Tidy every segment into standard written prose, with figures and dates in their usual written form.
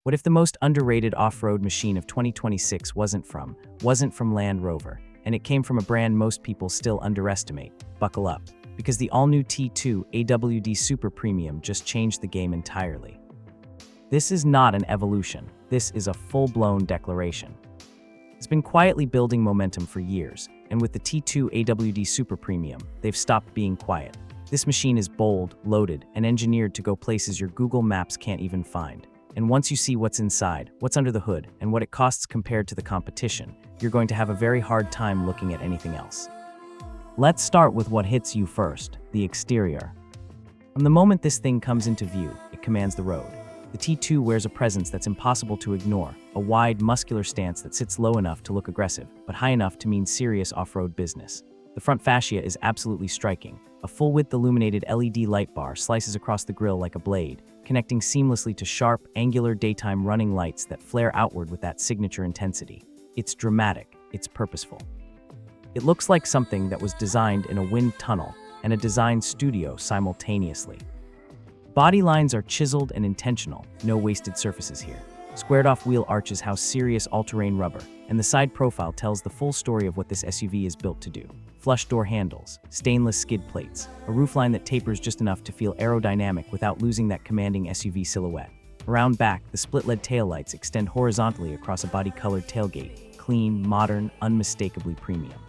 What if the most underrated off-road machine of 2026 wasn't from Land Rover, and it came from a brand most people still underestimate? Buckle up, because the all-new T2 AWD Super Premium just changed the game entirely. This is not an evolution, this is a full-blown declaration. It's been quietly building momentum for years, and with the T2 AWD Super Premium, they've stopped being quiet. This machine is bold, loaded, and engineered to go places your Google Maps can't even find. And once you see what's inside, what's under the hood, and what it costs compared to the competition, you're going to have a very hard time looking at anything else. Let's start with what hits you first, the exterior. From the moment this thing comes into view, it commands the road. The T2 wears a presence that's impossible to ignore, a wide, muscular stance that sits low enough to look aggressive, but high enough to mean serious off-road business. The front fascia is absolutely striking. A full-width illuminated LED light bar slices across the grille like a blade, connecting seamlessly to sharp, angular daytime running lights that flare outward with that signature intensity. It's dramatic, it's purposeful. It looks like something that was designed in a wind tunnel and a design studio simultaneously. Body lines are chiseled and intentional, no wasted surfaces here. Squared-off wheel arches house serious all-terrain rubber, and the side profile tells the full story of what this SUV is built to do. Flush door handles, stainless skid plates, a roofline that tapers just enough to feel aerodynamic without losing that commanding SUV silhouette. Around back, the split-LED taillights extend horizontally across a body-colored tailgate, clean, modern, unmistakably premium.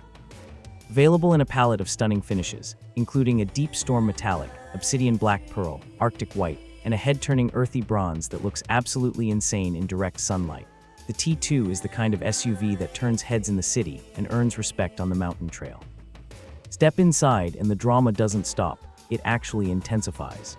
Available in a palette of stunning finishes, including a deep storm metallic, obsidian black pearl, arctic white, and a head-turning earthy bronze that looks absolutely insane in direct sunlight. The T2 is the kind of SUV that turns heads in the city and earns respect on the mountain trail. Step inside and the drama doesn't stop, it actually intensifies.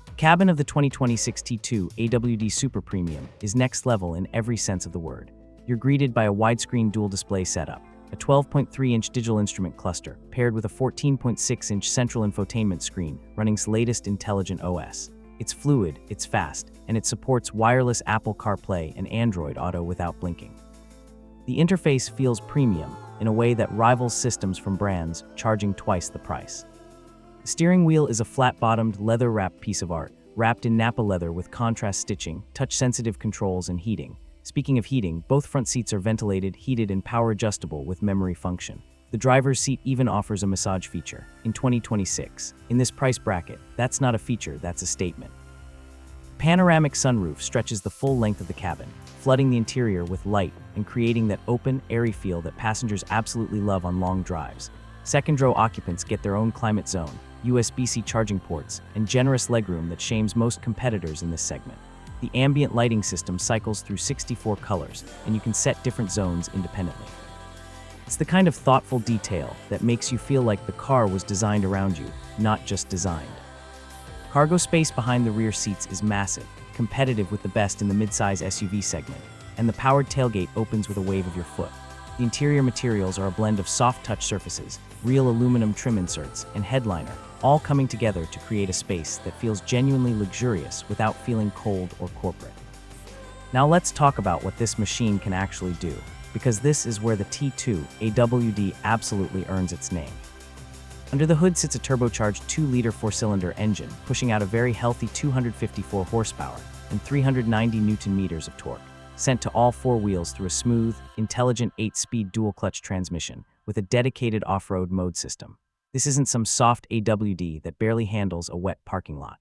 The cabin of the 2026 T2 AWD Super Premium is next level in every sense of the word. You're greeted by a widescreen dual display setup, a 12.3-inch digital instrument cluster paired with a 14.6-inch central infotainment screen running its latest intelligent OS. It's fluid, it's fast, and it supports wireless Apple CarPlay and Android Auto without blinking. The interface feels premium in a way that rivals systems from brands charging twice the price. The steering wheel is a flat-bottomed, leather-wrapped piece of art, wrapped in Nappa leather with contrast stitching, touch-sensitive controls, and heating. Speaking of heating, both front seats are ventilated, heated, and power-adjustable with memory function. The driver's seat even offers a massage feature. In 2026, in this price bracket, that's not a feature, that's a statement. Panoramic sunroof stretches the full length of the cabin, flooding the interior with light and creating that open, airy feel that passengers absolutely love on long drives. Second-row occupants get their own climate zone, USB-C charging ports, and generous legroom that shames most competitors in this segment. The ambient lighting system cycles through 64 colors, and you can set different zones independently. It's the kind of thoughtful detail that makes you feel like the car was designed around you, not just designed. Cargo space behind the rear seats is massive, competitive with the best in the midsize SUV segment, and the powered tailgate opens with a wave of your foot. The interior materials are a blend of soft-touch surfaces, real aluminum trim inserts, and headliner, all coming together to create a space that feels genuinely luxurious without feeling cold or corporate. Now let's talk about what this machine can actually do, because this is where the T2 AWD absolutely earns its name. Under the hood sits a turbocharged 2-liter 4-cylinder engine, pushing out a very healthy 254 horsepower and 390 Nm of torque, sent to all four wheels through a smooth, intelligent 8-speed dual-clutch transmission with a dedicated off-road mode system. This isn't some soft AWD that barely handles a wet parking lot.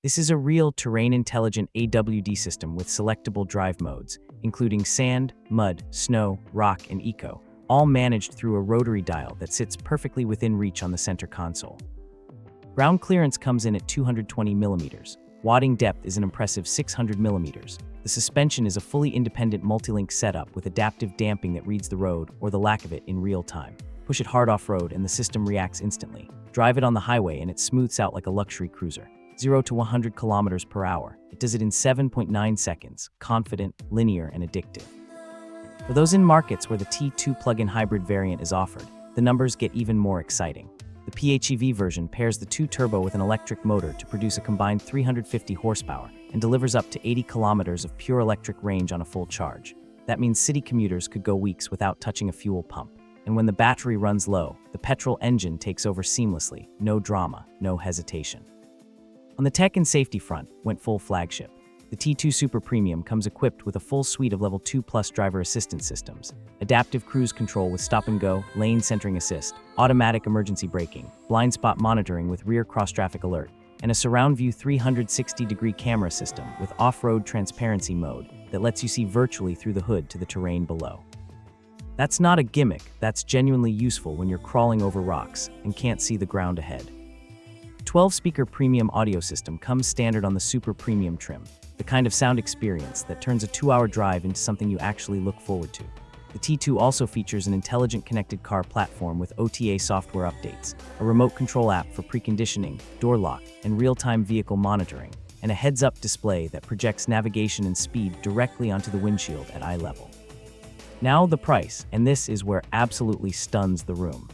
This is a real terrain-intelligent AWD system with selectable drive modes, including sand, mud, snow, rock, and eco, all managed through a rotary dial that sits perfectly within reach on the center console. Ground clearance comes in at 220 mm. Wadding depth is an impressive 600 mm. The suspension is a fully independent multi-link setup with adaptive damping that reads the road, or the lack of it, in real time. Push it hard off-road and the system reacts instantly. Drive it on the highway and it smooths out like a luxury cruiser. 0 to 100 km/h. It does it in 7.9 seconds, confident, linear, and addictive. For those in markets where the T2 plug-in hybrid variant is offered, the numbers get even more exciting. The PHEV version pairs the 2-turbo with an electric motor to produce a combined 350 horsepower and delivers up to 80 kilometers of pure electric range on a full charge. That means city commuters could go weeks without touching a fuel pump. And when the battery runs low, the petrol engine takes over seamlessly, no drama, no hesitation. On the tech and safety front, went full flagship. The T2 Super Premium comes equipped with a full suite of Level 2 Plus driver assistance systems, adaptive cruise control with stop-and-go, lane centering assist, automatic emergency braking, blind spot monitoring with rear cross-traffic alert, and a surround view 360-degree camera system with off-road transparency mode that lets you see virtually through the hood to the terrain below. That's not a gimmick, that's genuinely useful when you're crawling over rocks and can't see the ground ahead. 12-speaker premium audio system comes standard on the Super Premium trim, the kind of sound experience that turns a 2-hour drive into something you actually look forward to. The T2 also features an intelligent connected car platform with OTA software updates, a remote control app for preconditioning, door lock, and real-time vehicle monitoring, and a heads-up display that projects navigation and speed directly onto the windshield at eye level. Now the price, and this is where absolutely stuns the room.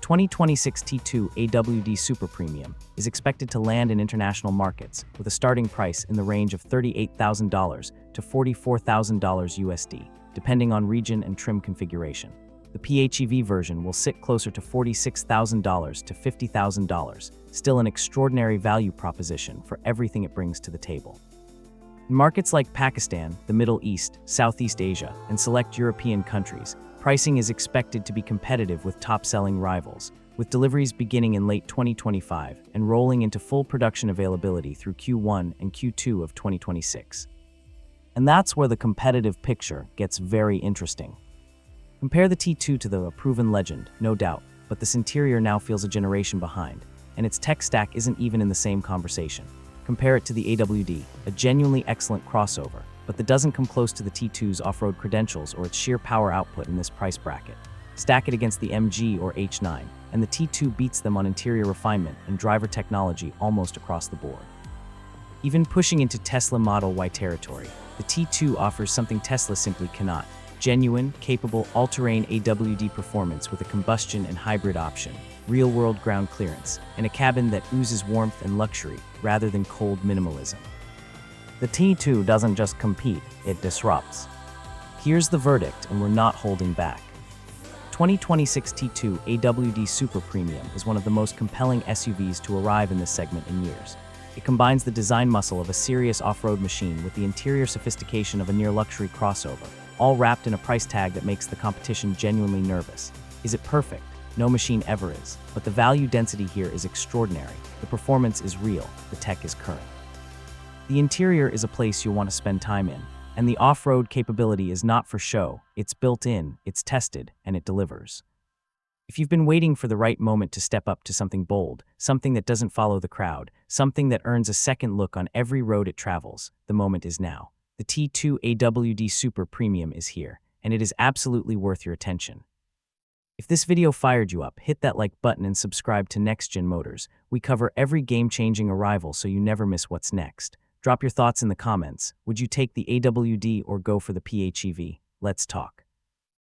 2026 T2 AWD Super Premium is expected to land in international markets with a starting price in the range of $38,000 to $44,000 USD, depending on region and trim configuration. The PHEV version will sit closer to $46,000 to $50,000, still an extraordinary value proposition for everything it brings to the table. In markets like Pakistan, the Middle East, Southeast Asia, and select European countries, pricing is expected to be competitive with top-selling rivals, with deliveries beginning in late 2025 and rolling into full production availability through Q1 and Q2 of 2026. And that's where the competitive picture gets very interesting. Compare the T2 to the proven legend, no doubt, but this interior now feels a generation behind, and its tech stack isn't even in the same conversation. Compare it to the AWD, a genuinely excellent crossover, but that doesn't come close to the T2's off-road credentials or its sheer power output in this price bracket. Stack it against the MG or H9, and the T2 beats them on interior refinement and driver technology almost across the board. Even pushing into Tesla Model Y territory, the T2 offers something Tesla simply cannot: genuine, capable, all-terrain AWD performance with a combustion and hybrid option, real-world ground clearance, and a cabin that oozes warmth and luxury rather than cold minimalism. The T2 doesn't just compete, it disrupts. Here's the verdict, and we're not holding back. 2026 T2 AWD Super Premium is one of the most compelling SUVs to arrive in this segment in years. It combines the design muscle of a serious off-road machine with the interior sophistication of a near-luxury crossover, all wrapped in a price tag that makes the competition genuinely nervous. Is it perfect? No machine ever is, but the value density here is extraordinary. The performance is real, the tech is current. The interior is a place you'll want to spend time in, and the off-road capability is not for show. It's built in, it's tested, and it delivers. If you've been waiting for the right moment to step up to something bold, something that doesn't follow the crowd, something that earns a second look on every road it travels, the moment is now. The T2 AWD Super Premium is here, and it is absolutely worth your attention. If this video fired you up, hit that like button and subscribe to Next Gen Motors. We cover every game-changing arrival so you never miss what's next. Drop your thoughts in the comments. Would you take the AWD or go for the PHEV? Let's talk.